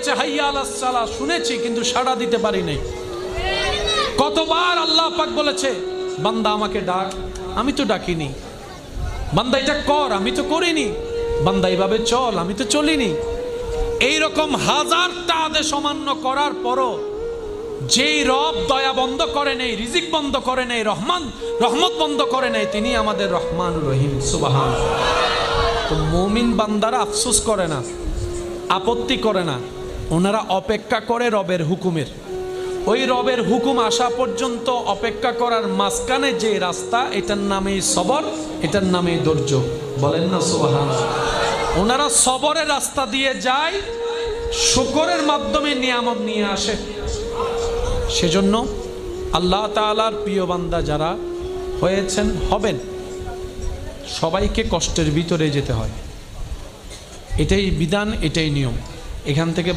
বলেছে হাইয়া আলাস সালাহ, শুনেছি কিন্তু সাড়া দিতে পারি নাই। কতবার আল্লাহ পাক বলেছে বান্দা আমাকে ডাক, আমি তো ডাকিনি। বান্দা এটা কর, আমি তো করিনি। বান্দা এইভাবে চল, আমি তো চলিনি। এইরকম হাজারটা আদেশ অমান্য করার পরও যেই রব দয়া বন্ধ করে নেই, রিজিক বন্ধ করে নেই, রহমত বন্ধ করে নেই, তিনি আমাদের রহমান রহিম। সুবহানাল্লাহ। তো মুমিন বান্দারা আফসোস করে না, আপত্তি করে না, ওনারা অপেক্ষা করে রবের হুকুমের। ওই রবের হুকুম আসা পর্যন্ত অপেক্ষা করার মাঝখানে যে রাস্তা, এটার নামেই সবর, এটার নামেই ধৈর্য। বলেন না সুবহানাল্লাহ। ওনারা সবরের রাস্তা দিয়ে যায়, শুকরের মাধ্যমে নিয়ামত নিয়ে আসে। সেজন্য আল্লাহ তাআলার প্রিয় বান্দা যারা হয়েছেন, হবেন, সবাইকে কষ্টের ভিতরে যেতে হয়। এটাই বিধান, এটাই নিয়ম। এখান থেকে